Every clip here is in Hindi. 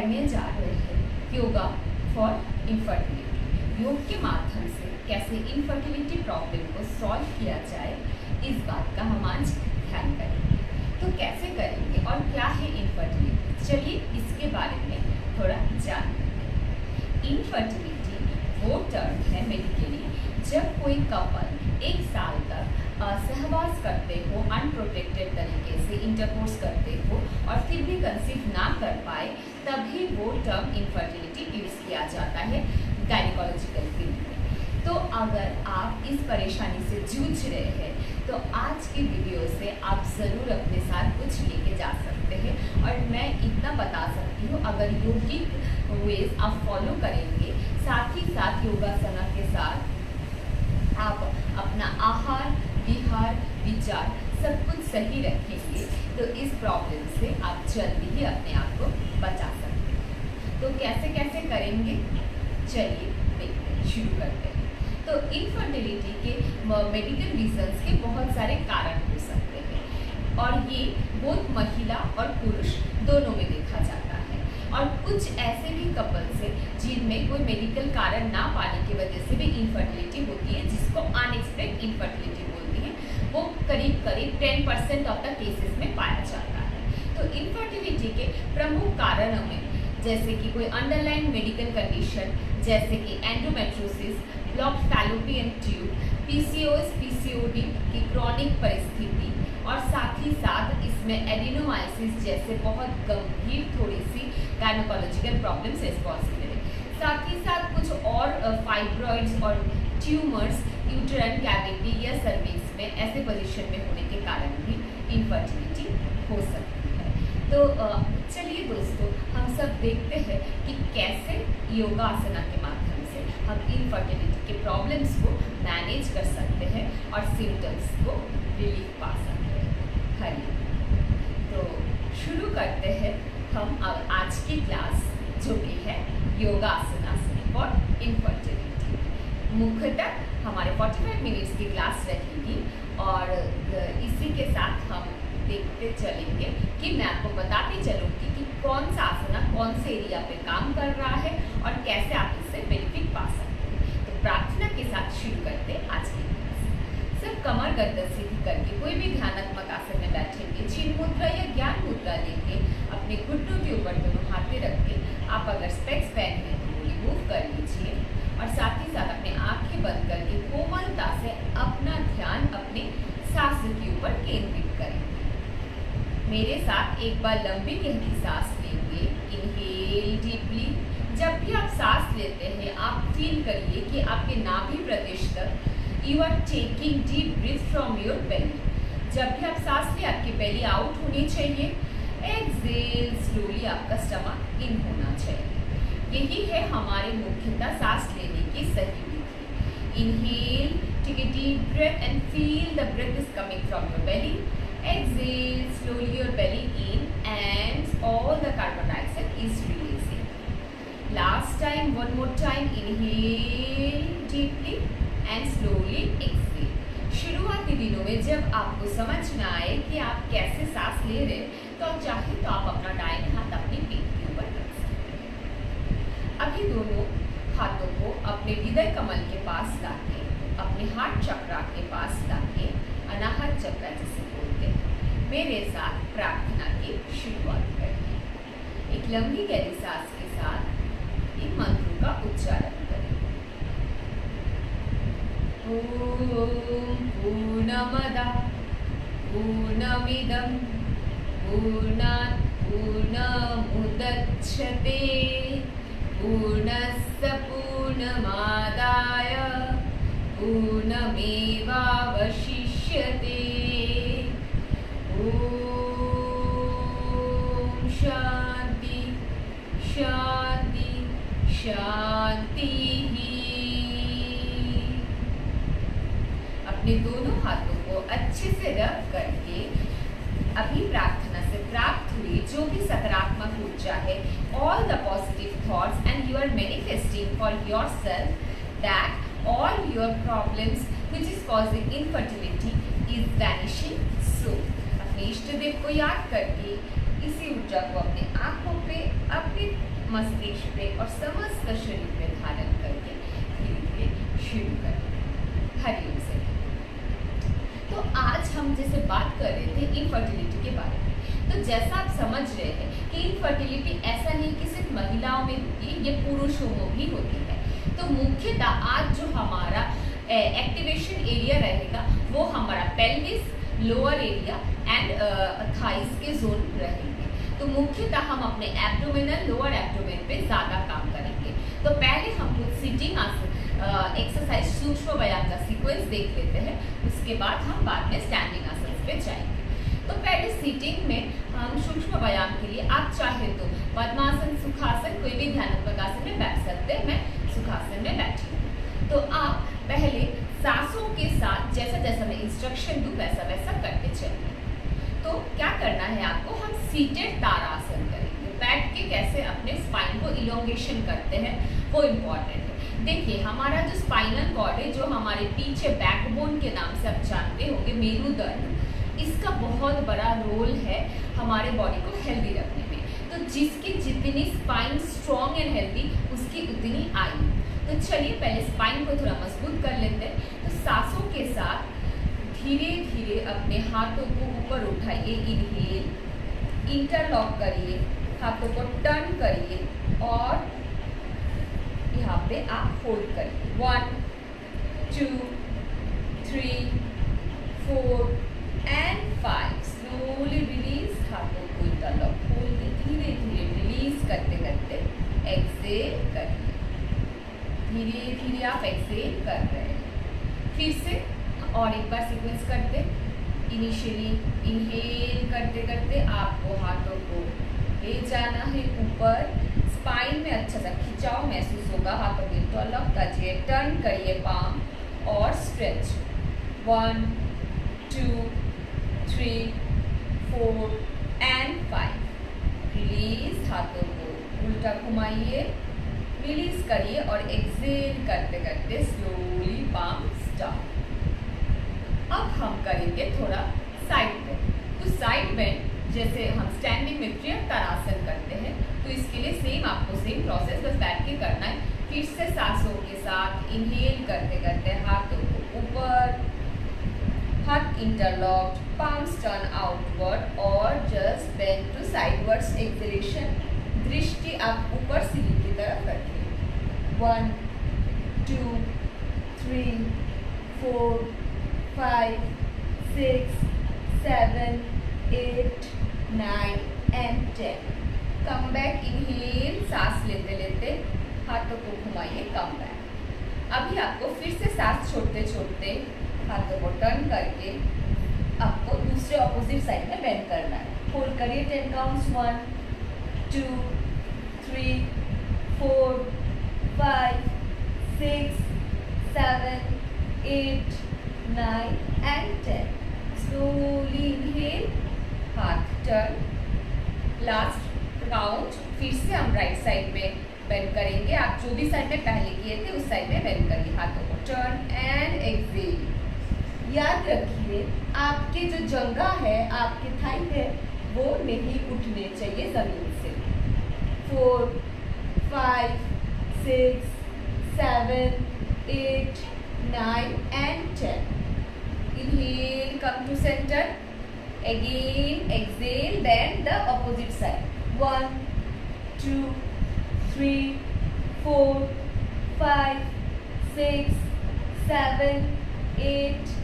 पढ़ने जा रहे हैं योगा फॉर इनफर्टिलिटी। योग के माध्यम से कैसे इनफर्टिलिटी प्रॉब्लम को सॉल्व किया जाए, इस बात का हम आज ध्यान करेंगे। तो कैसे करेंगे और क्या है इनफर्टिलिटी, चलिए इसके बारे में थोड़ा जान लेते हैं। इनफर्टिलिटी वो टर्म है मेडिकली जब कोई कपल 1 साल तक सहवास करते हो, अनप्रोटेक्टेड तरीके से इंटरकोर्स करते हो और फिर भी कंसीव ना कर पाए, तभी वो टर्म इनफर्टिलिटी यूज किया जाता है गायनिकोलॉजिकल फील्ड में। तो अगर आप इस परेशानी से जूझ रहे हैं तो आज की वीडियो से आप ज़रूर अपने साथ कुछ लेके जा सकते हैं। और मैं इतना बता सकती हूँ, अगर योगिक वेज आप फॉलो करेंगे, साथ ही साथ योगासना के साथ आप अपना आहार विहार विचार सब कुछ सही रखेंगे तो इस प्रॉब्लम से आप जल्दी ही अपने आप को बचा सकते हैं। तो कैसे कैसे करेंगे, चलिए देखते हैं, शुरू करते हैं। तो इनफर्टिलिटी के मेडिकल रीजंस के बहुत सारे कारण हो सकते हैं और ये बोथ महिला और पुरुष दोनों में देखा जाता है। और कुछ ऐसे भी कपल्स हैं जिनमें कोई मेडिकल कारण ना पाने की वजह से भी इनफर्टिलिटी होती है, जिसको अनएक्सपेक्टेड इनफर्टिलिटी बोलती हैं। वो करीब 10% ऑफ द केसेस में पाया जाता है। तो इनफर्टिलिटी के प्रमुख कारणों में जैसे कि कोई अंडरलाइन मेडिकल कंडीशन जैसे कि endometriosis, blocked fallopian tube, PCOS PCOD की क्रॉनिक परिस्थिति और साथ ही साथ इसमें एडिनोमाइसिस जैसे बहुत गंभीर थोड़ी सी गायनोकोलॉजिकल प्रॉब्लम्स रिस्पॉन्सिबल है। साथ ही साथ कुछ और फाइब्रॉइड्स और ट्यूमर्स यूट्राइन कैविटी या सर्विक्स में ऐसे पोजीशन में होने के कारण भी इनफर्टिलिटी हो सकती है। तो चलिए दोस्तों, हम सब देखते हैं कि कैसे योगासना के माध्यम से हम इनफर्टिलिटी के प्रॉब्लम्स को मैनेज कर सकते हैं और सिम्टम्स को रिलीफ पा सकते हैं। हरिओम। तो शुरू करते हैं हम अब आज की क्लास, जो कि है योगासना फॉर इनफर्टिलिटी। मुख्यतः हमारे 45 मिनट्स की क्लास रहेगी और इसी के साथ हम देखते चलेंगे कि मैं आपको बताती चलूँगी कि कौन सा आसना कौन से एरिया पे काम कर रहा है और कैसे आप इससे बेनिफिट पा सकते हैं। तो प्रार्थना के साथ शुरू करते हैं आज की क्लास। सिर्फ कमर गर्दन सीधी करके कोई भी ध्यानात्मक आसन में बैठेंगे, चिन्ह मुद्रा या ज्ञान मुद्रा लेके अपने घुटनों के ऊपर दोनों हाथे रख के, आप अगर स्पेक्स पहने हैं तो वो रिमूव कर लीजिए और साथ ही साथ अपने आंखें बंद करके कोमलता से अपना ध्यान अपने सांस के ऊपर केंद्रित करें। मेरे साथ एक बार लंबी गहरी सांस लेंगे, इनहेल डीपली। जब भी आप सांस लेते हैं, आप फील करिए कि आपके नाभि प्रदेश तक you are taking deep breath from your belly. जब भी आप सांस लें, आपकी बेली आउट होनी चाहिए। एक्सहेल स्लोली, आपका स्टमक इन होना चाहिए। यही है हमारे मुख्यतः सांस लेने की सही विधि। Inhale, take a deep breath and feel the breath is coming from your belly. Exhale slowly your belly in and all the carbon dioxide is releasing. Last time, one more time, inhale deeply and slowly exhale. शुरुआती दिनों में जब आपको समझ में आए कि आप कैसे सांस ले रहे, तो चाहे तो आप अपना दाहिने हाथ अपनी पीठ के ऊपर रख सकते हैं। अभी दोनों हाथों को अपने हृदय कमल के पास लाके, अपने हार्ट चक्रा के पास लाके, अनाहत चक्र जिसे बोलते हैं, मेरे साथ प्रार्थना की शुरुआत करें। एक लंबी गहरी सांस के साथ इन मंत्रों का उच्चारण करें। ओम पूर्णमदः पूर्णमिदं पूर्णात् पूर्णमुदच्यते पूर्णस्य पूर्णमादाय पूर्णमेवावशिष्यते। ओम शांति शांति शांति। अपने दोनों हाथों को अच्छे से रब करके अभी प्रार्थना से प्राप्त हुई जो भी सकारात्मक ऊर्जा है, all the positive thoughts, and you are manifesting for yourself that all your problems which is causing infertility is vanishing soon. अपने इष्ट देव को याद करके इसी ऊर्जा को अपने आंखों पे, अपने मस्तिष्क पे और समस्त शरीर पे धारण करके धीरे धीरे शुरू करें। हरिओम से। तो आज हम जैसे बात कर रहे थे इनफर्टिलिटी के बारे में, तो जैसा आप समझ रहे हैं कि इनफर्टिलिटी ऐसा नहीं कि सिर्फ महिलाओं में होती है, ये पुरुषों में भी होती है। तो मुख्यतः आज जो हमारा एक्टिवेशन एरिया रहेगा वो हमारा pelvis, lower area and thighs के जोन रहेंगे। तो मुख्यतः हम अपने एब्डोमिनल, लोअर एब्डोमेन पे ज़्यादा काम करेंगे। तो पहले हम कुछ सिटिंग आसन एक्सरसाइज सूक्ष्म व्यायाम का सीक्वेंस देख लेते हैं, उसके बाद हम बाद में स्टैंडिंग आसन पे जाएंगे। तो पहले सीटिंग में हम सूक्ष्म व्यायाम के लिए आप चाहे तो पद्मासन, सुखासन, कोई भी ध्यानात्मक आसन में बैठ सकते हैं। मैं सुखासन में बैठी हूँ। तो आप पहले सांसों के साथ जैसा जैसा मैं इंस्ट्रक्शन दूँ वैसा वैसा करके चलिए। तो क्या करना है आपको, हम सीटेड तारासन करेंगे। बैठ के कैसे अपने स्पाइन को इलोंगेशन करते हैं वो इम्पॉर्टेंट है। देखिए हमारा जो स्पाइनल कॉर्ड है, जो हमारे पीछे बैकबोन के नाम से आप जानते होंगे, मेरुदंड, इसका बहुत बड़ा रोल है हमारे बॉडी को हेल्दी रखने में। तो जिसकी जितनी स्पाइन स्ट्रॉन्ग एंड हेल्दी, उसकी उतनी आयु। तो चलिए पहले स्पाइन को थोड़ा मजबूत कर लेते हैं। तो सांसों के साथ धीरे धीरे अपने हाथों को ऊपर उठाइए, इनहेल, इंटरलॉक करिए, हाथों को टर्न करिए और यहाँ पे आप होल्ड करिए। 1 2 3 4 एंड 5। स्लोली रिलीज, हाथों को इंटरलॉक खोल के धीरे धीरे रिलीज करते करते एक्सेल करिए। धीरे धीरे आप एक्सेल कर रहे हैं। फिर से और एक बार सीक्वेंस करते। इनिशियली इनहेल करते करते आपको हाथों को ले जाना है ऊपर। स्पाइन में अच्छा सा खिंचाव महसूस होगा। हाथों को इंटरलॉक कीजिए, टर्न करिए पाम और स्ट्रेच। 1 2 3 4 एंड 5। रिलीज, हाथों को उल्टा घुमाइए, रिलीज करिए और एक्सेल करते करते स्लोली पाम स्टॉप। अब हम करेंगे थोड़ा साइड बेंड। तो साइड बेंड जैसे हम स्टैंडिंग में त्रियंतारासन करते हैं, तो इसके लिए सेम आपको सेम प्रोसेस बस बैठ के करना है। फिर से सांसों के साथ इनहेल करते करते हाथों को ऊपर, हाथ इंटरलॉक्ड, palms turn outward और just bend to sidewards exhalation। दृष्टि आप ऊपर सीढ़ी की तरफ रखिए। 1 2 3 4 5 6 7 8 9 and 10। कम बैक, इनहेल, सांस लेते लेते हाथों को घुमाइए, कम बैक। अभी आपको फिर से सांस छोड़ते छोड़ते हाथों को टर्न करके आपको दूसरे ऑपोजिट साइड में बेंड करना है। होल्ड करिए 10 काउंट्स। 1 2 3 4 5 6 7 8 9 and 10। स्लोली इनहेल, हाथ टर्न। लास्ट काउंट फिर से हम राइट साइड में बेंड करेंगे। आप जो भी साइड में पहले किए थे उस साइड में बेंड करिए। हाथों को टर्न एंड एक्सेल। याद रखिए आपके जो जंघा है, आपके थाई है, वो नहीं उठने चाहिए जमीन से। 4 5 6 7 8 9 and 10। Inhale, come to center. Again, exhale, bend the opposite side. 1 2 3 4 5 6 7 8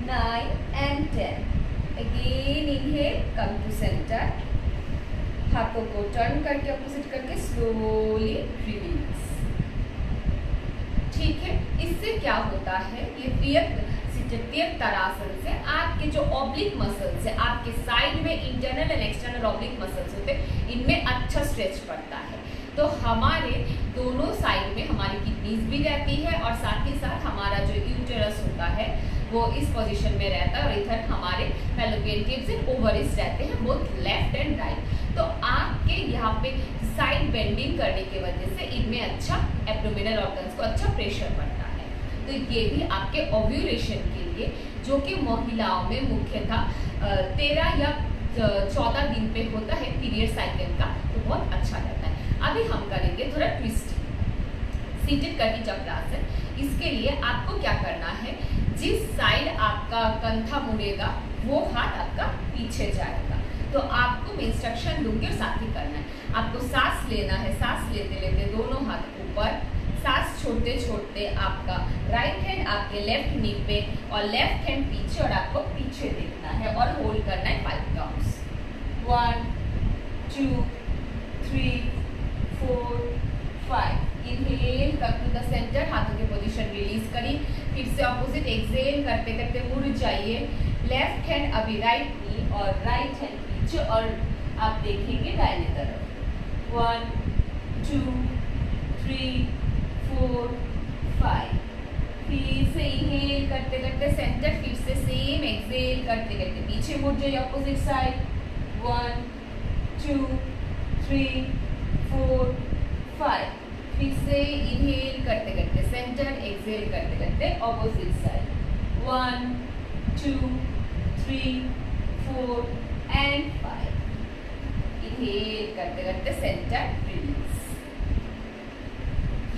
9 and 10। Again inhale, come to center। हाथों को टर्न करके अपोजिट करके स्लोली रिलीज। ठीक है, इससे क्या होता है, ये त्रियंतारासन से आपके जो ऑब्लिक मसल्स है, आपके साइड में internal and external oblique muscles होते हैं, इनमें अच्छा स्ट्रेच पड़ता है। तो हमारे दोनों साइड में हमारी किडनीज भी रहती है और साथ ही साथ हमारा जो यूटेरस होता है वो इस पोजीशन में रहता है और इधर हमारे फैलोपियन ट्यूब्स एंड ओवरीज रहते हैं, बोथ लेफ्ट एंड राइट। तो आपके यहाँ पे साइड बेंडिंग करने की वजह से इनमें अच्छा एब्डोमिनल ऑर्गन्स को अच्छा प्रेशर पड़ता है। तो ये भी आपके ओव्यूलेशन के लिए, जो कि महिलाओं में मुख्यतः 13 या 14 दिन पे होता है पीरियड साइकिल का, तो बहुत अच्छा रहता है। अभी हम करेंगे थोड़ा ट्विस्टिंग, सीटेड कर्ली क्लास है। इसके लिए आपको क्या करना है, जिस साइड आपका कंधा मुड़ेगा वो हाथ आपका पीछे जाएगा। तो आपको मैं इंस्ट्रक्शन दूंगी और साथ ही करना है। आपको सांस लेना है, सांस लेते लेते दोनों हाथ ऊपर, सांस छोड़ते छोड़ते आपका राइट हैंड आपके लेफ्ट नी पे और लेफ्ट हैंड पीछे, और आपको पीछे देखना है और होल्ड करना है 5 counts. 1 2 3 4 5। Inhale come to the centre, हाथों की पोजीशन रिलीज करिए। फिर से ऑपोजिट एक्सहेल करते करते मुड़ जाइए। लेफ्ट हैंड अभी राइट नी और राइट हैंड पीछे, और आप देखेंगे दाहिने तरफ। 1 2 3 4 5। फिर से इनहेल करते करते सेंटर, फिर से सेम एक्सहेल करते करते पीछे मुड़ जाइए ऑपोजिट साइड। 1 2 3 4 5। फिर से इनहेल करते करते सेंटर, एक्सहेल करते करते ऑपोजिट साइड। 1 2 3 4 एंड 5। इनहेल करते करते सेंटर, रिलीज।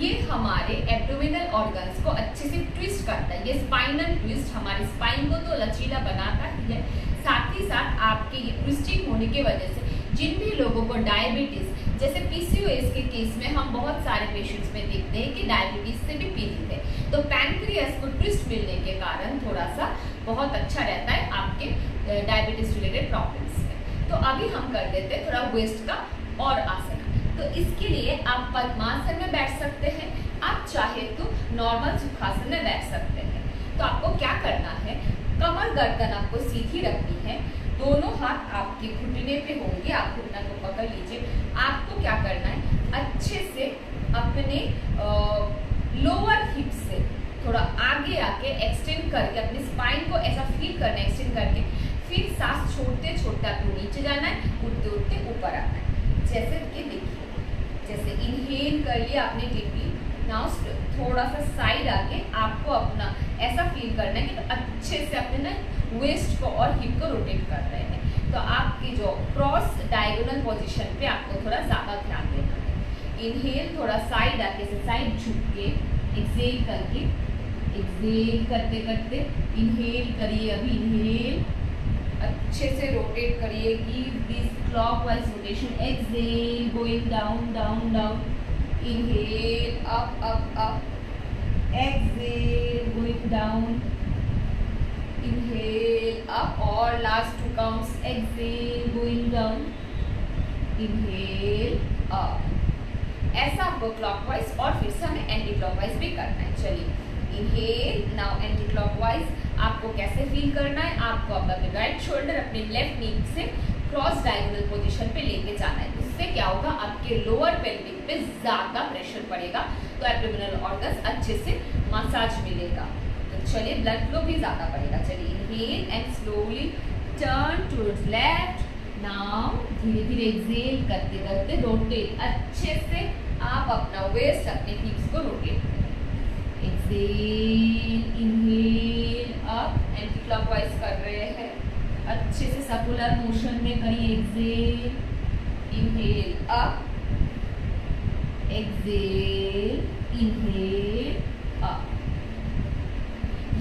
ये हमारे एब्डोमिनल ऑर्गन्स को अच्छे से ट्विस्ट करता है। ये स्पाइनल ट्विस्ट हमारे स्पाइन को तो लचीला बनाता ही है, साथ ही साथ आपके ये ट्विस्टिंग होने की वजह से जिन भी लोगों को डायबिटीज, जैसे पीसीओएस के केस में हम बहुत सारे पेशेंट्स में देखते हैं कि डायबिटीज से भी पीड़ित है, तो पैनक्रियास को ट्विस्ट मिलने के कारण थोड़ा सा बहुत अच्छा रहता है आपके डायबिटीज रिलेटेड प्रॉब्लम्स में। तो अभी हम कर देते हैं थोड़ा वेस्ट का और आसन। तो इसके लिए आप पद्मासन में बैठ सकते हैं, आप चाहे तो नॉर्मल सुखासन में बैठ सकते हैं। तो आपको क्या करना है, कमर गर्दन आपको सीधी रखनी है, दोनों हाथ आपके घुटने पे होंगे, आप घुटना को पकड़ लीजिए। आपको क्या करना है, अच्छे से अपने लोअर हिप से थोड़ा आगे आके एक्सटेंड करके अपने स्पाइन को ऐसा फील करना है, एक्सटेंड करके फिर सांस छोड़ते छोड़ते आपको नीचे जाना है, उठते उठते ऊपर आना है। जैसे कि देखिए, जैसे इनहेल कर लिया आपने डीपली, नाउ थोड़ा सा साइड आके आपको अपना ऐसा फील करना है कि तो अच्छे से अपने ना वेस्ट को और हिप को रोटेट कर रहे हैं। तो आपकी जो क्रॉस डायगोनल पोजीशन पे आपको थोड़ा ज़्यादा ध्यान देना है। इनहेल थोड़ा साइड आके से साइड झुक के, एक्सहेल करके, एक्सहेल करते करते इनहेल करिए। अभी इनहेल अच्छे से रोटेट करिए, give this clockwise rotation. Exhale going down down down, inhale up up up, exhale going down, inhale up, और last 2 counts. Exhale going down, inhale up. ऐसा आपको क्लॉकवाइज और फिर से हमें एंटी क्लॉकवाइज भी करना है। चलिए इनहेल, नाउ एंटी क्लॉकवाइज। आपको कैसे फील करना है, आपको अपना राइट शोल्डर अपने लेफ्ट नी से क्रॉस डायगोनल पोजीशन पे लेके जाना है। इससे क्या होगा, आपके लोअर पेल्विक पे ज्यादा प्रेशर पड़ेगा, तो एब्डोमिनल ऑर्गन्स अच्छे से मसाज मिलेगा। तो चलिए ब्लड फ्लो भी ज्यादा बढ़ेगा। चलिए inhale and slowly turn towards left. Now धीरे धीरे एक्सहेल करते करते रोटेट, अच्छे से आप अपना वेस्ट अपने हिप्स को रोटेट करें। Exhale, inhale up, anti clockwise कर रहे हैं, अच्छे से सर्कुलर मोशन में करिए। Exhale, inhale up, exhale, inhale up.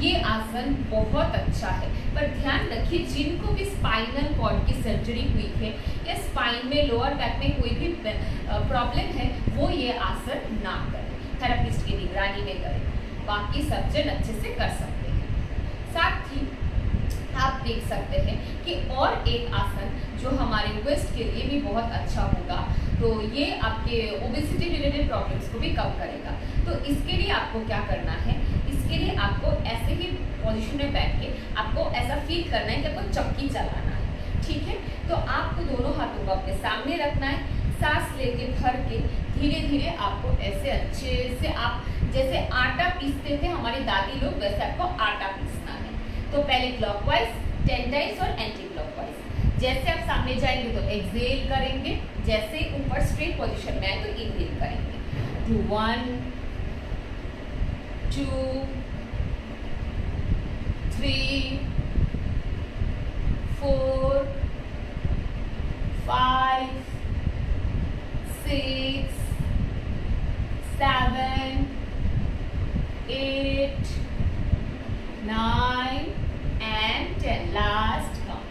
ये आसन बहुत अच्छा है, पर ध्यान रखिए जिनको भी स्पाइनल कॉर्ड की सर्जरी हुई है या स्पाइन में लोअर बैक में कोई भी प्रॉब्लम है, वो ये आसन ना करें, थेरेपिस्ट की निगरानी में करें। बाकी सब जन अच्छे से कर सकते हैं। साथ ही आप देख सकते हैं कि और एक आसन जो हमारे वेस्ट के लिए भी बहुत अच्छा होगा, तो ये आपके ओबेसिटी रिलेटेड प्रॉब्लम्स को भी कम करेगा। तो इसके लिए आपको क्या करना है, इसके लिए आपको ऐसे ही पोजीशन में बैठ के आपको ऐसा फील करना है कि आपको चक्की चलाना है, ठीक है। तो आपको दोनों हाथों को अपने सामने रखना है, सांस लेके भर के धीरे धीरे आपको ऐसे अच्छे से, आप जैसे आटा पीसते थे हमारी दादी लोग, वैसे आपको आटा पीसना है। तो पहले क्लॉकवाइज 10 टाइम्स और एंटी क्लॉकवाइज। जैसे आप सामने जाएंगे तो एक्सहेल करेंगे, जैसे ऊपर स्ट्रेट पोजीशन में आए तो इनहेल करेंगे। To 1 2 3 4 6 7 8 9 and 10 last count.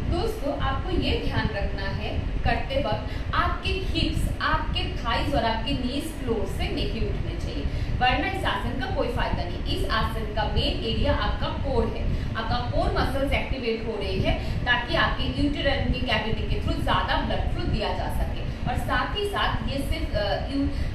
दोस्तों आपको ये ध्यान रखना है करते वक्त आपके हिप्स, आपके थाइज और आपके नीज फ्लोर से नहीं उठने चाहिए, वरना इस आसन का कोई फायदा नहीं। इस आसन का मेन एरिया आपका कोर है, आपका कोर मसल्स एक्टिवेट हो रही है ताकि आपके यूटेरन की कैविटी के थ्रू ज्यादा ब्लड फ्लो दिया जा सके, और साथ ही साथ ये सिर्फ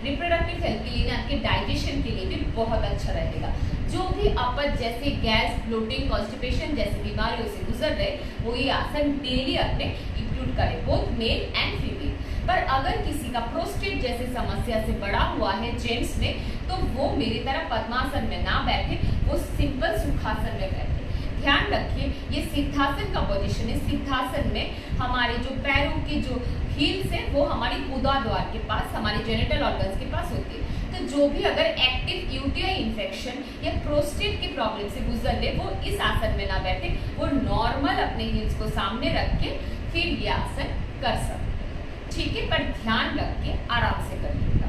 रिप्रोडक्टिव हेल्थ के लिए, आपके डाइजेशन के लिए भी बहुत अच्छा रहेगा। जो भी अपच जैसे गैस, ब्लोटिंग, कॉन्स्टिपेशन जैसी बीमारियों से गुजर रहे वो ये आसन डेली अपने इंक्लूड करें, बोथ मेल एंड फीमेल। पर अगर किसी का प्रोस्टेट जैसे समस्या से बड़ा हुआ है जेंट्स में, तो वो मेरी तरह पद्मासन में ना बैठे, वो सिंपल सुखासन में बैठे। ध्यान रखिए ये सिद्धासन का पोजीशन है। सिद्धासन में हमारे जो पैरों के जो हील्स है वो हमारी गुदा द्वार के पास, हमारे जेनिटल ऑर्गन्स के पास होती है। तो जो भी अगर एक्टिव यूटीआई इन्फेक्शन या प्रोस्टेट की प्रॉब्लम से गुजर ले वो इस आसन में ना बैठे, वो नॉर्मल अपने हील्स को सामने रख के फिर ये आसन कर सकते हैं, ठीक है। पर ध्यान रख के आराम से करिएगा।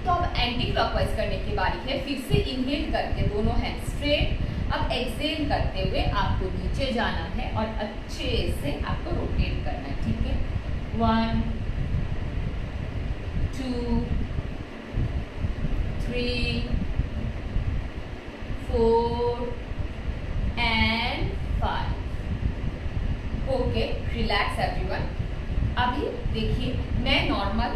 तो अब एंटी क्लॉकवाइज करने की बारी है। फिर से इनहेल करके दोनों हैंड स्ट्रेट, अब एक्सहेल करते हुए आपको नीचे जाना है और अच्छे से आपको रोटेट करना है, ठीक है। 1 2 3 4 and 5। Okay, relax everyone. अभी देखिए मैं नॉर्मल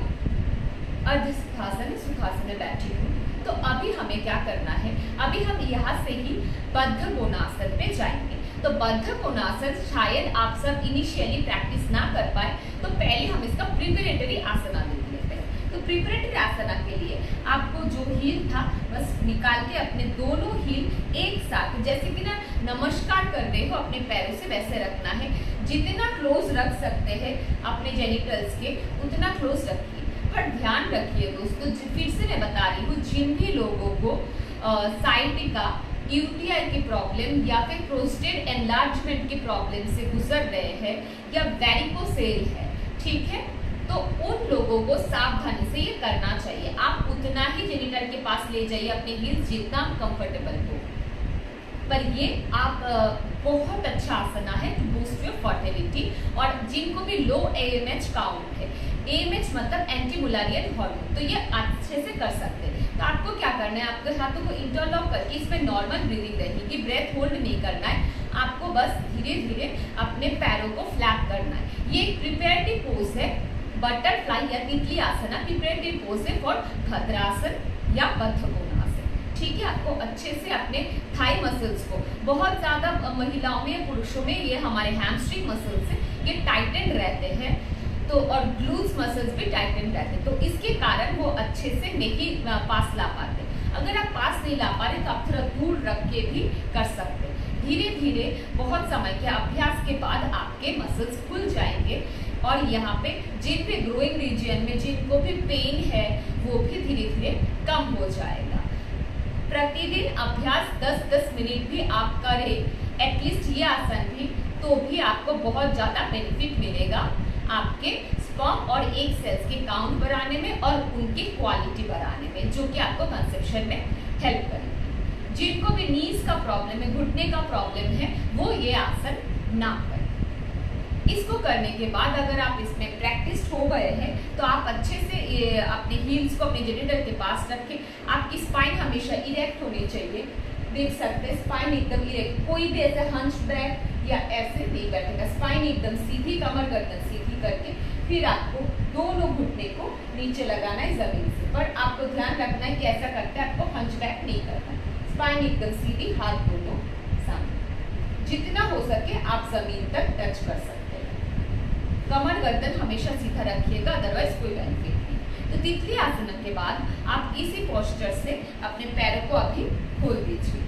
अर्धसुखासन सुखासन में बैठी हूँ। तो अभी हमें क्या करना है, अभी हम यहाँ से ही बद्ध कोणासन पे जाएंगे। तो बद्ध कोणासन शायद आप सब इनिशियली प्रैक्टिस ना कर पाए, तो पहले हम इसका प्रिपरेटरी आसना देख लेते हैं। तो प्रिपरेटरी आसना के लिए आपको जो हील था बस निकाल के अपने दोनों हील एक साथ, जैसे कि ना नमस्कार कर रहे हो अपने पैरों से, वैसे रखना है। जितना क्लोज रख सकते हैं अपने जेनिटल्स के उतना क्लोज रखिए। पर ध्यान रखिए दोस्तों, फिर से मैं बता रही हूँ, जिन भी लोगों को साइटिका, यूटीआई की प्रॉब्लम या फिर प्रोस्टेट एनलार्जमेंट की प्रॉब्लम से गुजर रहे हैं या वेरिकोसेल है, ठीक है, तो उन लोगों को सावधानी से ये करना चाहिए। आप उतना ही जेनिटल के पास ले जाइए अपने हील्स जितना कंफर्टेबल हो। पर ये आप बहुत अच्छा आसना है टू बूस्ट योर फर्टिलिटी। और जिनको भी लो AMH काउंट है, AMH मतलब एंटी मुलारियल हार्मोन, तो ये अच्छे से कर सकते हैं। तो आपको क्या करना है, आपके हाथों को इंटरलॉक करके इसमें नॉर्मल ब्रीदिंग रहेगी, ब्रेथ होल्ड नहीं करना है आपको, बस धीरे धीरे अपने पैरों को फ्लैप करना है। ये एक प्रिपेरेटिव पोज है, बटरफ्लाई या तितली आसना प्रिपेरेटिव पोज है फॉर भद्रासन या बद्ध कोणासन, ठीक है। आपको अच्छे से अपने थाई मसल्स को, बहुत ज्यादा महिलाओं में या पुरुषों में ये हमारे हैमस्ट्रिंग मसल्स हैं, ये टाइटेंड रहते हैं, तो और ग्लूट्स मसल्स भी टाइटेंड रहते हैं, तो इसके कारण वो अच्छे से नहीं पास ला पाते। अगर आप पास नहीं ला पा रहे तो आप थोड़ा दूर रख के भी कर सकते हैं। धीरे धीरे बहुत समय के अभ्यास के बाद आपके मसल्स खुल जाएंगे, और यहाँ पे जिन भी ग्रोइंग रीजन में जिनको भी पेन है वो भी धीरे धीरे कम हो जाएगा। प्रतिदिन अभ्यास 10-10 मिनट भी आप करें एटलीस्ट ये आसन भी, तो भी आपको बहुत ज्यादा बेनिफिट मिलेगा आपके स्पर्म और एग सेल्स के काउंट बढ़ाने में और उनकी क्वालिटी बढ़ाने में, जो कि आपको कंसेप्शन में हेल्प करेगी। जिनको भी नीज का प्रॉब्लम है, घुटने का प्रॉब्लम है, वो ये आसन ना करें। इसको करने के बाद अगर आप इसमें प्रैक्टिस हो गए हैं तो आप अच्छे से अपने हील्स को अपने जेनिटल के पास रखें। आपकी स्पाइन हमेशा इरेक्ट होनी चाहिए, देख सकते हैं स्पाइन एकदम इरेक्ट, कोई भी ऐसे हंच बैक या ऐसे नहीं बैठेगा। स्पाइन एकदम सीधी, कमर गर्दन सीधी करके फिर आपको दोनों घुटने को नीचे लगाना है जमीन से। पर आपको ध्यान रखना है कि ऐसा करते हैं आपको हंच बैक नहीं करना है। स्पाइन एकदम सीधी, हाथ दोनों सामने, जितना हो सके आप जमीन तक टच कर सकते हैं। कमर गर्दन हमेशा सीधा रखिएगा, अदरवाइज कोई बेनिफिट नहीं। तो तितली आसन के बाद आप इसी पोस्चर से अपने पैरों को अभी खोल दीजिए,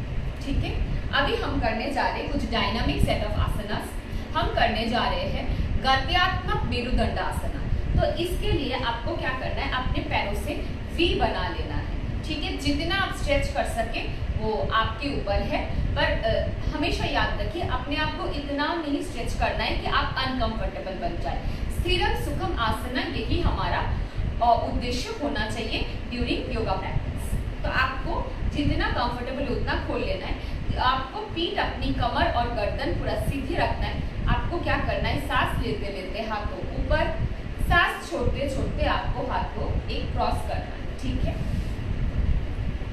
ठीक है। अभी हम करने जा रहे हैं कुछ डायनामिक सेट ऑफ आसनास। हम करने जा रहे हैं गत्यात्मक मेरुदंडासना। तो इसके लिए आपको क्या करना है, अपने पैरों से वी बना लेना है, ठीक है। जितना आप स्ट्रेच कर सके वो आपके ऊपर है, पर हमेशा याद रखिए अपने आप को इतना नहीं स्ट्रेच करना है कि आप अनकंफर्टेबल बन जाए। स्थिरम सुखम आसना, यही हमारा उद्देश्य होना चाहिए ड्यूरिंग योगा प्रैक्टिस। तो आपको जितना कंफर्टेबल उतना खोल लेना है। आपको पीठ अपनी कमर और गर्दन पूरा सीधी रखना है। आपको क्या करना है, सांस लेते लेते हाथों ऊपर, सांस छोड़ते छोड़ते आपको हाथ को एक क्रॉस करना है, ठीक है।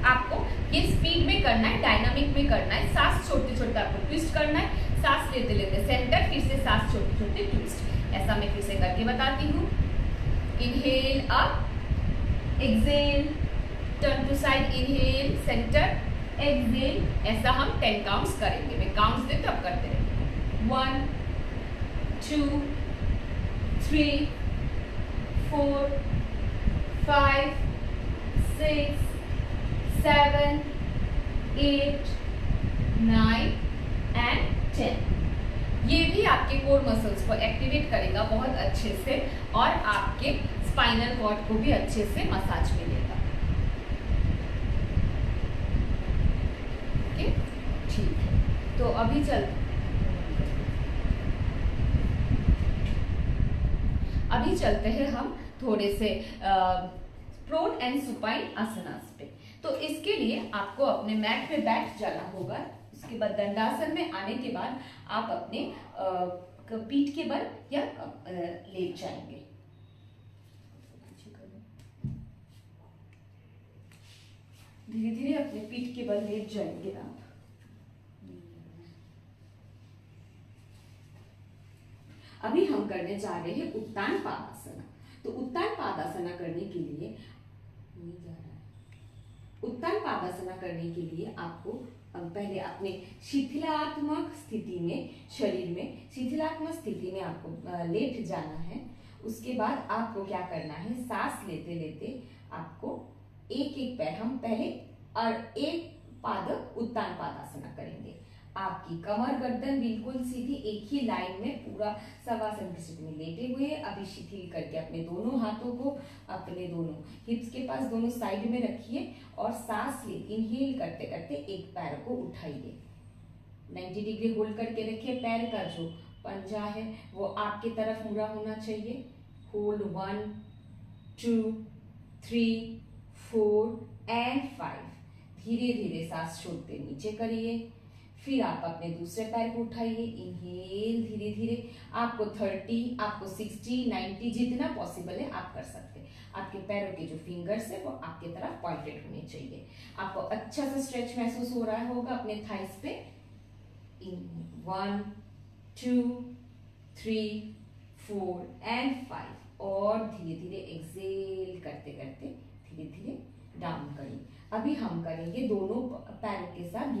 आपको ये स्पीड में करना है, डायनामिक में करना है। सांस छोड़ते छोड़ते आपको ट्विस्ट करना है, सांस लेते लेते सेंटर, फिर से सांस छोड़ते छोड़ते ट्विस्ट। ऐसा मैं फिर से करके बताती हूँ। Inhale up, exhale, turn to side, inhale, centre, exhale. ऐसा हम 10 काउंट्स करेंगे। मैं काउंट्स दे तब करते रहेंगे। 1 2 3 4 5 6 7 8 9 एंड 10। ये भी आपके कोर मसल्स को एक्टिवेट करेगा बहुत अच्छे से और आपके स्पाइनल कॉर्ड को भी अच्छे से मसाज मिलेगा। ओके, ठीक है। तो अभी चलते हैं हम थोड़े से प्रोन एंड सुपाइन आसनास पे। तो इसके लिए आपको अपने मैट पे बैठ जाना होगा। उसके बाद दंडासन में आने के बाद आप अपने पीठ के बल या लेट जाएंगे। धीरे धीरे अपने पीठ के बल लेट जाएंगे आप। अभी हम करने जा रहे हैं उत्तान पादासना। तो उत्तान पादासना करने के लिए आपको पहले अपने शिथिलात्मक स्थिति में, शरीर में शिथिलात्मक स्थिति में आपको लेट जाना है। उसके बाद आपको क्या करना है, सांस लेते लेते आपको एक एक पैर, हम पहले और एक पाद उत्तान पादासना करेंगे। आपकी कमर गर्दन बिल्कुल सीधी एक ही लाइन में पूरा शवासन की स्थिति में लेटे हुए। अभी शिथिल करके अपने दोनों हाथों को अपने दोनों हिप्स के पास दोनों साइड में रखिए और सांस ले इनहेल करते करते एक पैर को उठाइए। 90 डिग्री होल्ड करके रखिए। पैर का जो पंजा है वो आपके तरफ मुड़ा होना चाहिए। Hold 1 2 3 4 and 5। धीरे धीरे सांस छोड़ते नीचे करिए। फिर आप अपने दूसरे पैर को उठाइए। इनहेल, धीरे धीरे आपको 30, आपको 60, 90 जितना पॉसिबल है आप कर सकते हैं। आपके पैरों के जो फिंगर्स है वो आपके तरफ पॉइंटेड होने चाहिए। आपको अच्छा सा स्ट्रेच महसूस हो रहा होगा अपने थाइस पे। इन 1 2 3 4 एंड 5 और धीरे धीरे एक्सेल करते करते धीरे धीरे डाउन करिए। अभी हम करेंगे दोनों पैरों के साथ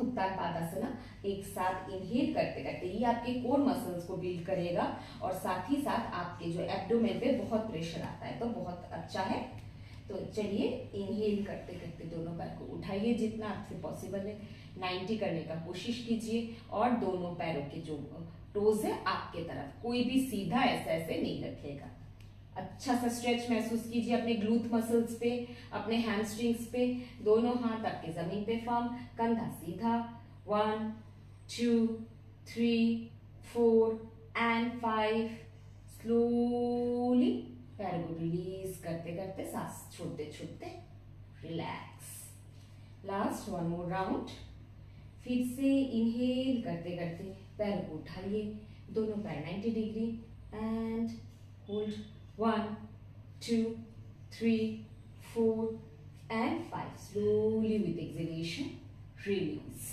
उत्तान पादासना एक साथ इनहेल करते करते। ये आपके कोर मसल्स को बिल्ड करेगा और साथ ही साथ आपके जो एब्डोमेन पे बहुत प्रेशर आता है, तो बहुत अच्छा है। तो चलिए इनहेल करते करते दोनों पैर को उठाइए जितना आपसे पॉसिबल है। 90 करने का कोशिश कीजिए और दोनों पैरों के जो टोज है आपके तरफ, कोई भी सीधा ऐसे नहीं रखिएगा। अच्छा सा स्ट्रेच महसूस कीजिए अपने ग्लूट मसल्स पे, अपने हैमस्ट्रिंग्स पे। दोनों हाथ आपके जमीन पे फर्म, कंधा सीधा। 1 2 3 4 एंड 5। स्लोली पैर को रिलीज करते करते सांस छोड़ते छोड़ते रिलैक्स। Last 1 more round. फिर से इनहेल करते करते पैर को उठाइए, दोनों पैर 90 degree and hold 1 2 3 4 and 5. Slowly with exhalation release.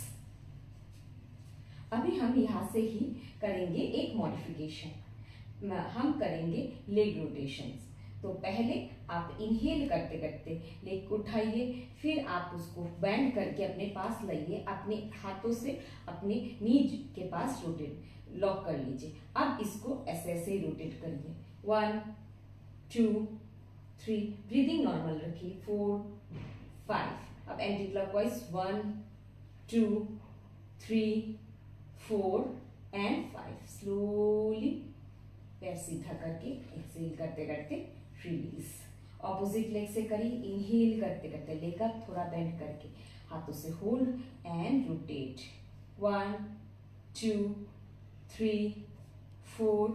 अभी हम यहाँ से ही करेंगे एक मॉडिफिकेशन। हम करेंगे लेग रोटेशंस। तो पहले आप इनहेल करते करते लेग को उठाइए, फिर आप उसको बैंड करके अपने पास लाइए, अपने हाथों से अपने नीज के पास रोटेट लॉक कर लीजिए। अब इसको ऐसे रोटेट करिए। 1 2 3, ब्रीदिंग नॉर्मल रखिए। 4 5। अब एंटी क्लॉकवाइज 1 2 3 4 एंड 5। स्लोली पैर सीधा करके एक्सेल करते करते रिलीज। ऑपोजिट लेग से करिए। इनहेल करते करते लेग अप, थोड़ा बेंड करके हाथों से hold and rotate. 1 2 3 4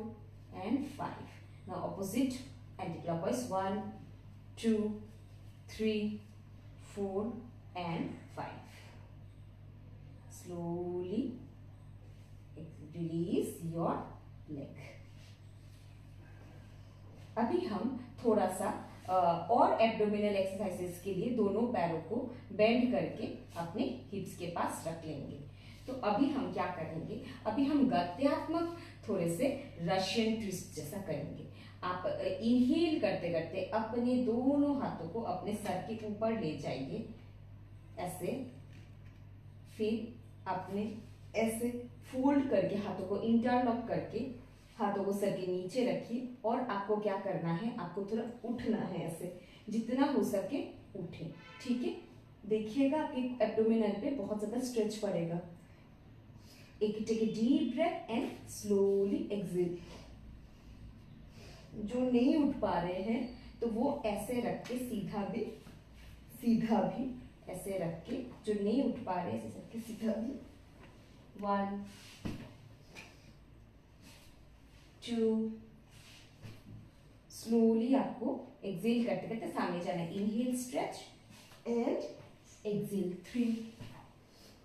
and 5. Now opposite anti-clockwise 1, 2, 3, 4 and 5. Slowly release your leg. अभी हम थोड़ा सा और एब्डोमिनल एक्सरसाइजेस के लिए दोनों पैरों को बेंड करके अपने हिप्स के पास रख लेंगे। तो अभी हम क्या करेंगे, अभी हम गत्यात्मक थोड़े से रशियन ट्विस्ट जैसा करेंगे। आप इनहेल करते करते अपने दोनों हाथों को अपने सर के ऊपर ले जाइए ऐसे, फिर अपने ऐसे फोल्ड करके हाथों को इंटरलॉक करके हाथों को सर के नीचे रखिए और आपको क्या करना है, आपको थोड़ा उठना है ऐसे, जितना हो सके उठे। ठीक है, देखिएगा आपके एब्डोमिनल पे बहुत ज्यादा स्ट्रेच पड़ेगा। एक take a deep breath and slowly exhale. जो नहीं उठ पा रहे हैं तो वो ऐसे रख के सीधा भी ऐसे रख के, जो नहीं उठ पा रहे ऐसे रख के सीधा भी। 1, 2, स्लोली आपको एक्सेल करते करते सामने जाना है। Inhale stretch and exhale 3,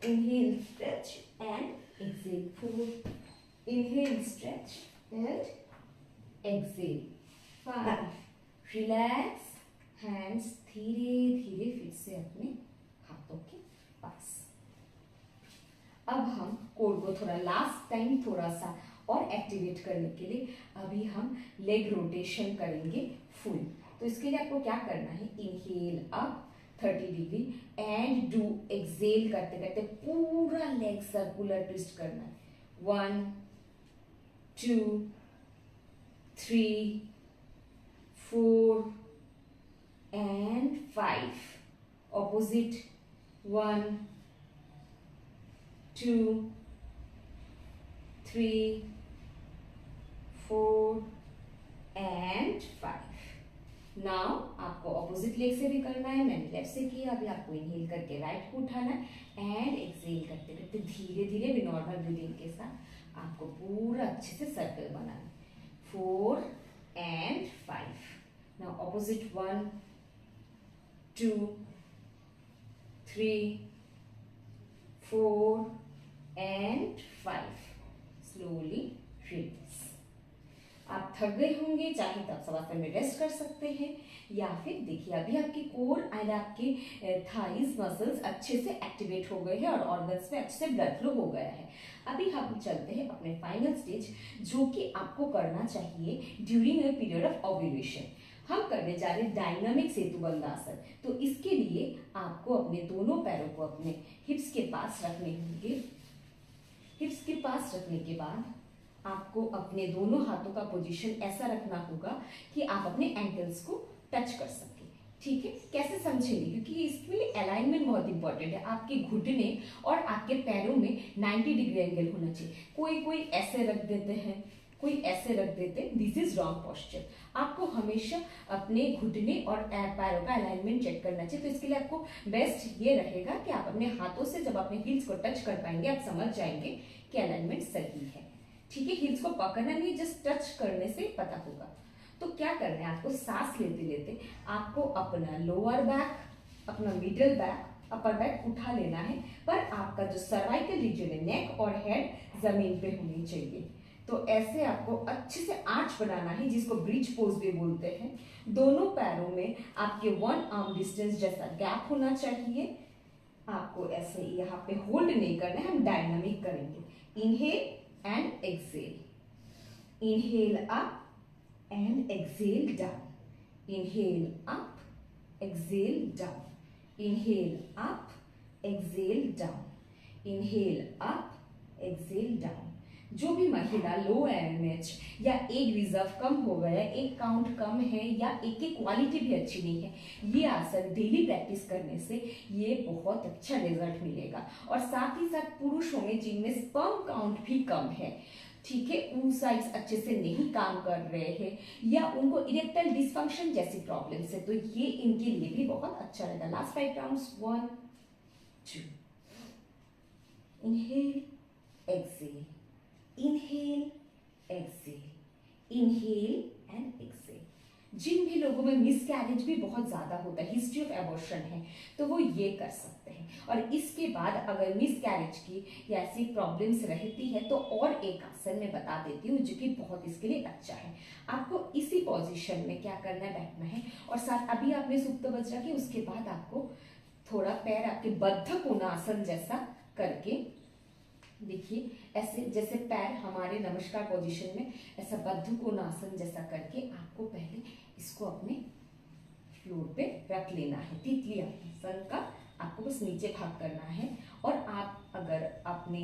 inhale stretch and exhale 4, inhale stretch and exhale 5। Relax, hands धीरे धीरे फिर से अपने हाथों के पास। अब हम कोर को थोड़ा लास्ट टाइम थोड़ा सा और एक्टिवेट करने के लिए अभी हम लेग रोटेशन करेंगे फुल। तो इसके लिए आपको क्या करना है, inhale up 30 degree and do exhale करते करते पूरा लेग सर्कुलर ट्विस्ट करना है। 1, 2, 3, 4 and 5. Opposite 1, 2, 3, 4 and 5. नाउ आपको ऑपोजिट लेग से भी करना है। मैंने लेफ्ट से किया, अभी आपको इनहेल करके राइट को उठाना है एंड एक्सेल करते करते धीरे धीरे भी नॉर्मल ब्रीदिंग के साथ आपको पूरा अच्छे से सर्कल बनाना है। 4 and 5. Now opposite 1, 2, 3, 4 and 5. Slowly relax. आप थक गए होंगे, चाहे तो आप शवासन में रेस्ट कर सकते हैं, या फिर देखिए अभी आपकी कोर एंड आपके थाइज मसल्स अच्छे से एक्टिवेट हो गए हैं और ऑर्गन्स में अच्छे से ब्लड फ्लो हो गया है। अभी हम चलते हैं अपने फाइनल स्टेज, जो कि आपको करना चाहिए during a period of ovulation. हम करने जा रहे हैं डायनामिक सेतुबंध आसन। तो इसके लिए आपको अपने दोनों पैरों को अपने हिप्स के पास रखने होंगे। हिप्स के पास रखने के बाद आपको अपने दोनों हाथों का पोजीशन ऐसा रखना होगा कि आप अपने एंकल्स को टच कर सके। ठीक है, कैसे समझेंगे, क्योंकि इसके लिए अलाइनमेंट बहुत इंपॉर्टेंट है। आपके घुटने और आपके पैरों में 90 डिग्री एंगल होना चाहिए। कोई ऐसे रख देते हैं, कोई ऐसे रख देते हैं, दिस इज रॉन्ग पोस्चर। आपको हमेशा अपने घुटने और पैरों का अलाइनमेंट चेक करना चाहिए। तो इसके लिए आपको बेस्ट ये रहेगा कि आप अपने हाथों से जब अपने हील्स को टच कर पाएंगे, आप समझ जाएंगे कि अलाइनमेंट सही है। ठीक है, हील्स को पकड़ना नहीं, जस्ट टच करने से पता होगा। तो क्या करना है, आपको सांस लेते लेते आपको अपना लोअर बैक, अपना मिडिल बैक, अपर बैक उठा लेना है, पर आपका जो सर्वाइकल रीजन है, नेक और हेड जमीन पे होनी चाहिए। तो ऐसे आपको अच्छे से आर्च बनाना है, जिसको ब्रिज पोज भी बोलते हैं। दोनों पैरों में आपके 1 आर्म डिस्टेंस जैसा गैप होना चाहिए। आपको ऐसे यहाँ पे होल्ड नहीं करना है, हम डायनामिक करेंगे। Inhale and exhale, inhale up and exhale down, inhale up, exhale down, inhale up, exhale down, inhale up, exhale down। जो भी महिला लो एमएच या एक रिजर्व कम हो गया, एक काउंट कम है, या एक की क्वालिटी भी अच्छी नहीं है, ये आसन डेली प्रैक्टिस करने से ये बहुत अच्छा रिजल्ट मिलेगा। और साथ ही साथ पुरुष होंगे जिनमें स्पर्म काउंट भी कम है, ठीक है, उन साइड्स अच्छे से नहीं काम कर रहे हैं, या उनको इरेक्टाइल डिसफंक्शन जैसी प्रॉब्लम्स है, तो ये इनके लिए भी बहुत अच्छा रहेगा। Last 5 rounds, 1, 2, inhale exhale, inhale exhale, inhale and exhale. जिन भी लोगों में मिसकैरेज भी बहुत ज्यादा होता है, हिस्ट्री ऑफ एबॉर्शन है, तो वो ये कर सकते हैं। और इसके बाद अगर मिसकैरेज की या ऐसी प्रॉब्लम्स रहती है तो और एक आसन में बता देती हूँ जो कि बहुत इसके लिए अच्छा है। आपको इसी पोजीशन में क्या करना है, बैठना है। और साथ अभी आपने सुप्त वज्रा की, उसके बाद आपको थोड़ा पैर आपके बद्ध कोणासन जैसा करके, देखिए ऐसे जैसे पैर हमारे नमस्कार पोजीशन में, ऐसा बद्ध कोणासन जैसा करके आपको पहले इसको अपने फ्लोर पे रख लेना है। तितली आसन का आपको बस नीचे भाग करना है। और आप अगर अपने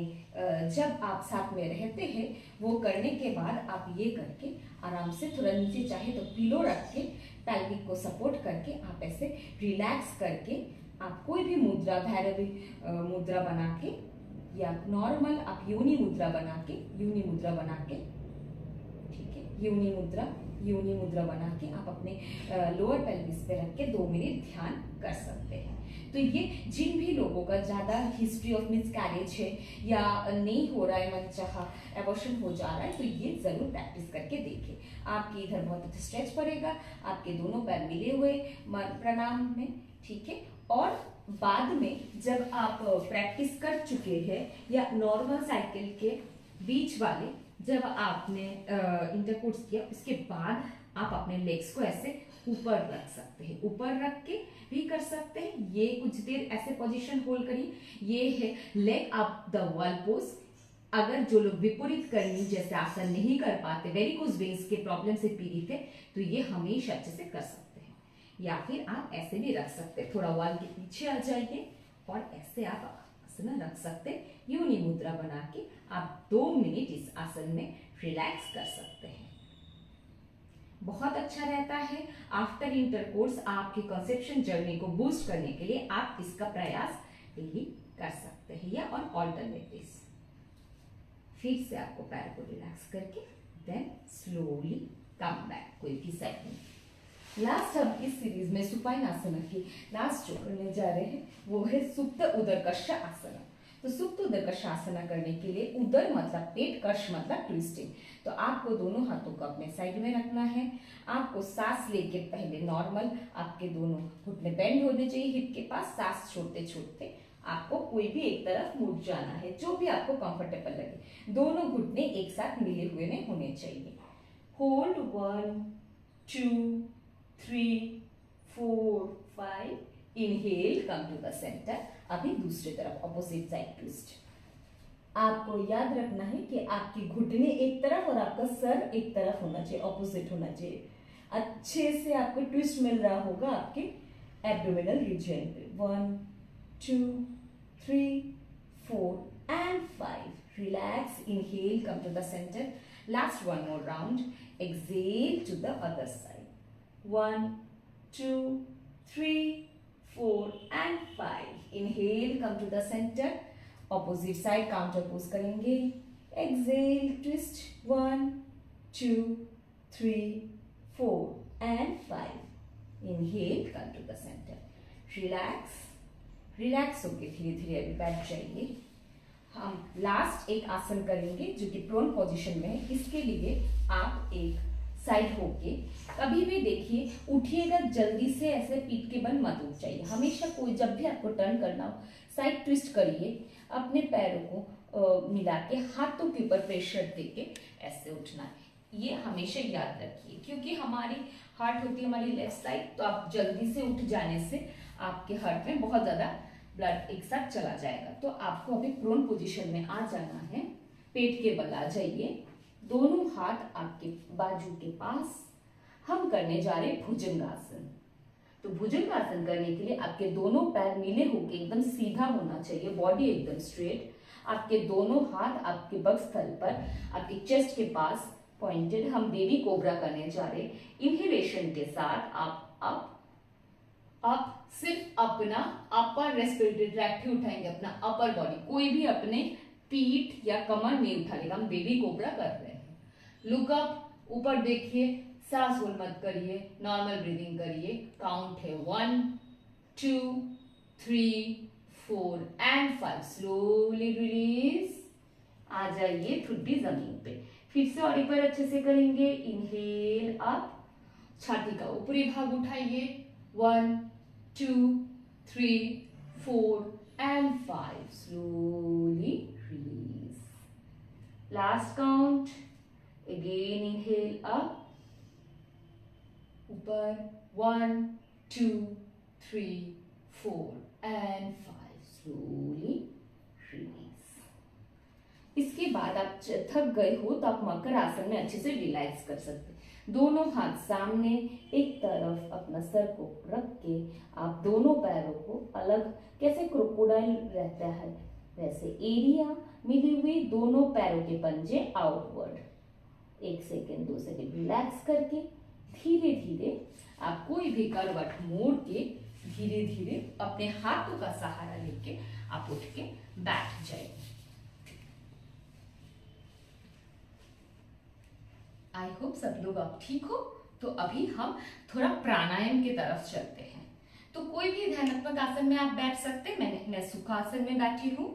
जब आप साथ में रहते हैं वो करने के बाद आप ये करके आराम से थोड़ा नीचे, चाहे तो पिलो रख के पैल्विक को सपोर्ट करके आप ऐसे रिलैक्स करके आप कोई भी मुद्रा, भैरवी मुद्रा बना के या नॉर्मल आप योनि मुद्रा बना के, ठीक है, योनि मुद्रा बना के आप अपने लोअर पेल्विस पे रख के 2 मिनट ध्यान कर सकते हैं। तो ये जिन भी लोगों का ज्यादा हिस्ट्री ऑफ मिसकैरेज है या नहीं हो रहा है मनचाहा एबॉर्शन हो जा रहा है, तो ये जरूर प्रैक्टिस करके देखें। आपके इधर बहुत अच्छा स्ट्रेच पड़ेगा, आपके दोनों पैर मिले हुए प्रणाम में, ठीक है। और बाद में जब आप प्रैक्टिस कर चुके हैं या नॉर्मल साइकिल के बीच वाले जब आपने इंटरकोर्स किया, उसके बाद आप अपने लेग्स को ऐसे ऊपर रख सकते हैं, ऊपर रख के भी कर सकते हैं। ये कुछ देर ऐसे पोजीशन होल्ड करिए। ये है leg up the wall pose. अगर जो लोग विपरीत करनी जैसे आसन नहीं कर पाते, वेरिकोज वेन्स के प्रॉब्लम से पीड़ित है, तो ये हमेशा अच्छे से कर सकते हैं। या फिर आप ऐसे भी रख सकते हैं, थोड़ा वॉल के पीछे आ जाइए और ऐसे आप आसन रख सकते हैं। योनि मुद्रा बना के आप 2 मिनट इस आसन में रिलैक्स कर सकते हैं। बहुत अच्छा रहता है। आफ्टर इंटरकोर्स आपकी कंसेप्शन जर्नी को बूस्ट करने के लिए आप इसका प्रयास डेली कर सकते हैं या ऑन ऑल्टरनेट डेज। फिर से आपको पैर को रिलैक्स करके देन स्लोली कम बैक कोई भी साइड में। लास्ट हम इस सीरीज में सुपाइन आसना की लास्ट जो करने जा रहे हैं वो है सुप्त उदरकर्ष आसना। तो सुप्त उदरकर्ष आसना करने के लिए उदर मतलब पेट, कर्ष मतलब ट्विस्टिंग। तो आपको दोनों हाथों को अपने साइड में रखना है। आपको सांस लेके पहले नॉर्मल आपके दोनों घुटने बेंड होने चाहिए हिप के पास। सांस छोड़ते छोड़ते आपको कोई भी एक तरफ मुड़ जाना है, जो भी आपको कंफर्टेबल लगे। दोनों घुटने एक साथ मिले हुए में होने चाहिए। Hold 1 2 3 4 5। Inhale, come to the centre. अभी दूसरी तरफ ऑपोजिट साइड ट्विस्ट। आपको याद रखना है कि आपकी घुटने एक तरफ और आपका सर एक तरफ होना चाहिए, ऑपोजिट होना चाहिए। अच्छे से आपको ट्विस्ट मिल रहा होगा आपके एब्डोमिनल रीजन पे। 1 2 3 4 and 5। Relax, inhale, come to the centre. Last one more round. Exhale to the other side. 1 2 3 4 and 5. Inhale, come to the center. Opposite side counter pose करेंगे। Exhale, twist 1 2 3 4 and 5. Inhale, come to the center. Relax, relax होके धीरे धीरे अभी बैठ जाइए। हम लास्ट एक आसन करेंगे जो कि प्रोन पोजीशन में है। इसके लिए आप एक साइड होके कभी भी देखिए, उठिएगा जल्दी से, ऐसे पीठ के बल मत उठ जाइए। हमेशा कोई जब भी आपको टर्न करना हो साइड ट्विस्ट करिए, अपने पैरों को मिला के हाथों के ऊपर प्रेशर देके ऐसे उठना है। ये हमेशा याद रखिए, क्योंकि हमारी हार्ट होती है हमारी लेफ्ट साइड, तो आप जल्दी से उठ जाने से आपके हार्ट में बहुत ज्यादा ब्लड एक साथ चला जाएगा। तो आपको अभी प्रोन पोजीशन में आ जाना है। पेट के बल आ जाइए, दोनों हाथ आपके बाजू के पास। हम करने जा रहे हैं भुजंगासन। तो भुजंगासन करने के लिए आपके दोनों पैर मिले होके एकदम सीधा होना चाहिए, बॉडी एकदम स्ट्रेट। आपके दोनों हाथ आपके वक्षस्थल पर, आपके चेस्ट के पास पॉइंटेड। हम बेबी कोबरा करने जा रहे हैं। इनहेलेशन के साथ आप सिर्फ अपना अपर रेस्पिरेटरी ट्रैक्ट ही उठाएंगे, अपना अपर बॉडी। कोई भी अपने पीठ या कमर नहीं उठा लेगा। हम बेबी कोबरा कर रहे हैं। लुक अप, ऊपर देखिए, सांस होल्ड मत करिए, नॉर्मल ब्रीदिंग करिए। काउंट है 1 2 3 4 एंड 5। Slowly release. आ जाइए ठुड्डी जमीन पे। फिर से और एक बार अच्छे से करेंगे। इनहेल अप, छाती का ऊपरी भाग उठाइए। 1 2 3 4 and 5. Slowly release. Last count. Again inhale up, ऊपर 1 2 3 4 and 5. Slowly release. इसके बाद आप थक गए हो तो आप मकर आसन में अच्छे से रिलैक्स कर सकते हैं। दोनों हाथ सामने, एक तरफ अपना सर को रख के आप दोनों पैरों को अलग, कैसे क्रोकोडाइल रहता है वैसे एरिया मिले हुए दोनों पैरों के पंजे आउटवर्ड। 1 सेकेंड 2 सेकेंड रिलैक्स करके धीरे धीरे आप कोई भी करवट मोड़ के धीरे धीरे अपने हाथों का सहारा लेके आप उठ के बैठ जाइए। आई होप सब लोग अब ठीक हो। तो अभी हम थोड़ा प्राणायाम की तरफ चलते हैं। तो कोई भी ध्यानात्मक आसन में आप बैठ सकते हैं। मैं सुखासन में बैठी हूँ।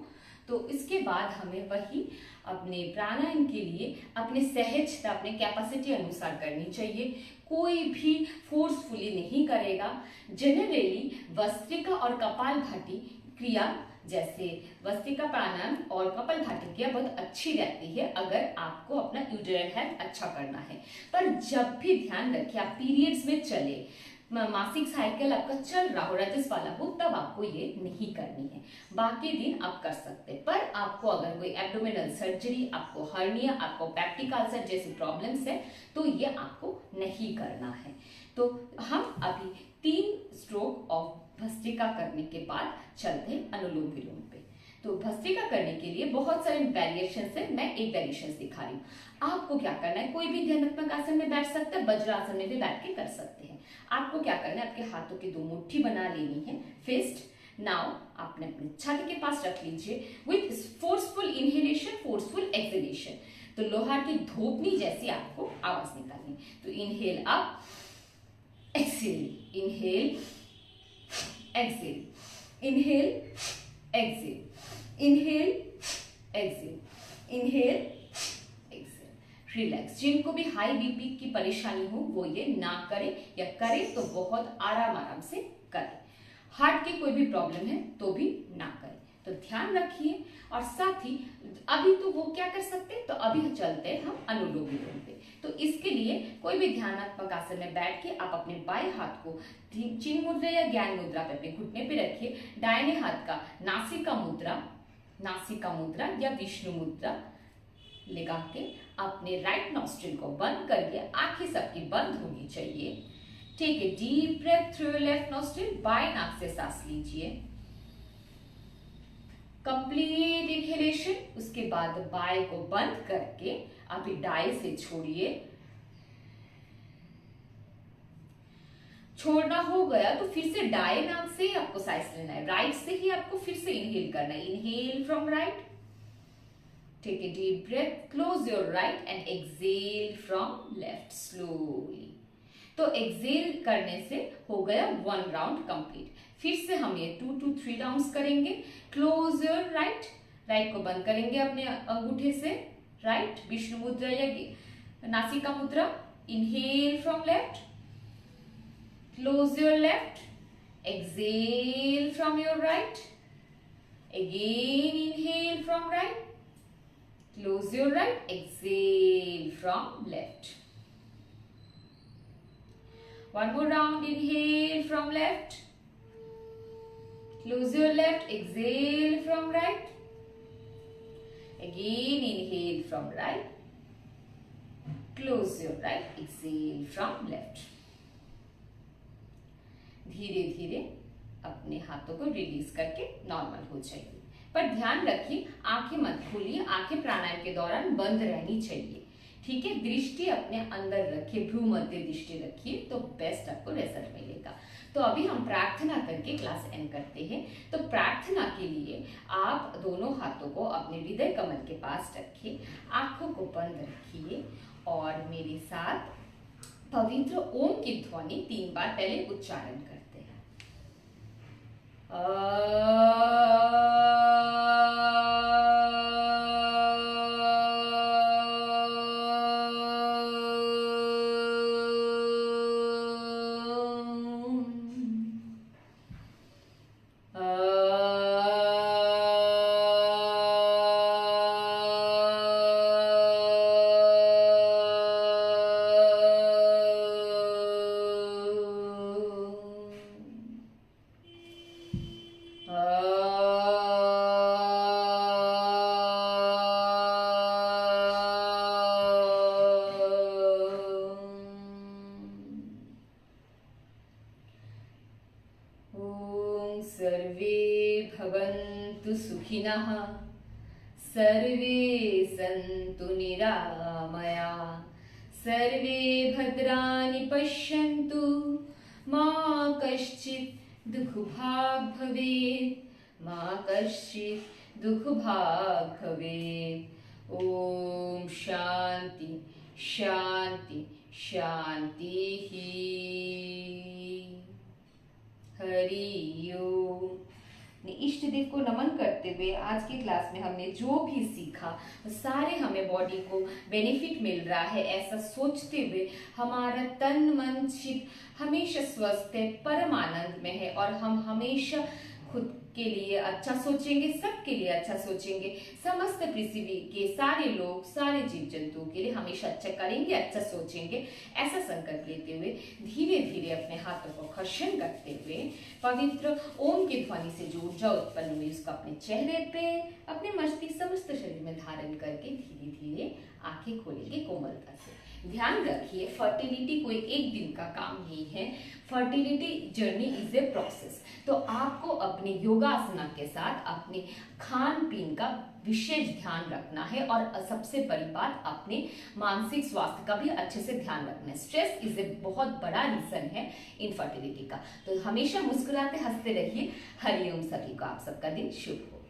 तो इसके बाद हमें वही अपने प्राणायाम के लिए अपने सहजता, अपने कैपेसिटी अनुसार करनी चाहिए। कोई भी फोर्सफुली नहीं करेगा। जनरली वस्त्रिका और कपालभाति क्रिया, जैसे वस्त्रिका प्राणायाम और कपालभाति क्रिया बहुत अच्छी रहती है अगर आपको अपना यूटेराइन हेल्थ अच्छा करना है। पर जब भी ध्यान रखिए आप पीरियड्स में चले, मासिक साइकिल आपका चल रहा हो, रजस वाला हो, तब आपको ये नहीं करनी है। बाकी दिन आप कर सकते हैं। पर आपको अगर कोई एब्डोमिनल सर्जरी, आपको हर्निया, आपको पेप्टिक अल्सर जैसी प्रॉब्लम्स है तो ये आपको नहीं करना है। तो हम अभी 3 स्ट्रोक ऑफ भस्त्रिका करने के बाद चलते हैं अनुलोम विलोम पे। तो भस्त्रिका करने के लिए बहुत सारे वेरिएशन है, मैं एक वेरिएशन दिखा रही हूँ। आपको क्या करना है, कोई भी ध्यानात्मक आसन में बैठ सकते हैं, वज्रासन में भी बैठ के कर सकते हैं। आपको क्या करना है, आपके हाथों की 2 मुट्ठी बना लेनी है, फिस्ट। नाउ आपने अपने छाती के पास रख लीजिए with forceful inhalation, forceful exhalation. तो लोहार की धोपनी जैसी आपको आवाज निकालनी। तो inhale up, exhale, inhale exhale, inhale exhale, inhale exhale, inhale exhale. Relax. जिनको भी हाई बीपी की परेशानी हो वो ये ना करें, या करें तो बहुत आराम से करें। हार्ट की कोई भी प्रॉब्लम है तो भी ना करें। तो ध्यान रखिए। और साथ ही अभी तो वो क्या कर सकते हैं, तो अभी चलते हैं हम अनुलोम विलोम पे। तो इसके लिए कोई भी ध्यानात्मक आसन में बैठ के आप अपने बाएं हाथ को चिन्ह मुद्रा या ज्ञान मुद्रा पे अपने घुटने पे रखिए। दाहिने हाथ का नासिका मुद्रा या विष्णु मुद्रा लगा के अपने राइट नॉस्ट्रिल को बंद करिए। आंखें सबकी बंद होनी चाहिए। ठीक है, deep breath through your left nostril, बाएं नाक से सांस लीजिए। Complete inhalation. उसके बाद बाएं को बंद करके अभी दाएं से छोड़िए। छोड़ना हो गया तो फिर से दाएं नाक से आपको सांस लेना है, राइट से ही आपको फिर से इनहेल करना है। Inhale from right, take a deep breath, close your right and exhale from left slowly. तो एक्सहेल करने से हो गया 1 राउंड कंप्लीट। फिर से हम ये 2 to 3 राउंड्स करेंगे। क्लोज योर राइट, राइट को बंद करेंगे अपने अंगूठे से, राइट विष्णु मुद्रा या नासिका मुद्रा। Inhale from left, close your left, exhale from your right, again inhale from right, close your right, exhale from left. One more round, inhale from left, close your left, exhale from right, again inhale from right, close your right, exhale from left. धीरे धीरे अपने हाथों को रिलीज करके नॉर्मल हो जाइए। पर ध्यान रखिए आंखें मत खोलिए, आंखें प्राणायाम के दौरान बंद रहनी चाहिए। ठीक है, दृष्टि अपने अंदर रखिए, भ्रू मध्य दृष्टि रखिए तो बेस्ट आपको रिजल्ट मिलेगा। तो अभी हम प्रार्थना करके क्लास एंड करते हैं। तो प्रार्थना के लिए आप दोनों हाथों को अपने हृदय कमल के पास रखिए, आंखों को बंद रखिए और मेरे साथ पवित्र ओम की ध्वनि 3 बार पहले उच्चारण करते हैं। ॐ सर्वे भवन्तु सुखिनः, सर्वे सन्तु निरामया, सर्वे भद्राणि पश्यन्तु, मा कश्चित् दुःखभाग् भवेत्, मा कश्चित् दुःखभाग् भवेत्। ॐ शान्ति शान्ति शान्तिः। हरि ओम। अपने इष्ट देव को नमन करते हुए आज की क्लास में हमने जो भी सीखा वो सारे हमें बॉडी को बेनिफिट मिल रहा है ऐसा सोचते हुए हमारा तन मन चित हमेशा स्वस्थ है, परम आनंद में है और हम हमेशा खुद के लिए अच्छा सोचेंगे, सबके लिए अच्छा सोचेंगे, समस्त पृथ्वी के सारे लोग सारे जीव जंतुओं के लिए हमेशा अच्छा करेंगे, अच्छा सोचेंगे। ऐसा संकल्प लेते हुए धीरे धीरे अपने हाथों को घर्षण करते हुए पवित्र ओम की ध्वनि से जो ऊर्जा उत्पन्न हुई उसको अपने चेहरे पे, अपने मस्तिष्क समस्त शरीर में धारण करके धीरे धीरे आंखें खोलेंगे कोमलता से। ध्यान रखिए फर्टिलिटी कोई एक दिन का काम नहीं है, fertility journey is a process. तो आपको अपने योगासना के साथ अपने खान पीन का विशेष ध्यान रखना है और सबसे बड़ी बात अपने मानसिक स्वास्थ्य का भी अच्छे से ध्यान रखना है। स्ट्रेस इज ए बहुत बड़ा रीजन है इनफर्टिलिटी का। तो हमेशा मुस्कुराते हंसते रहिए। हरिओम। सभी को आप सबका दिन शुभ हो।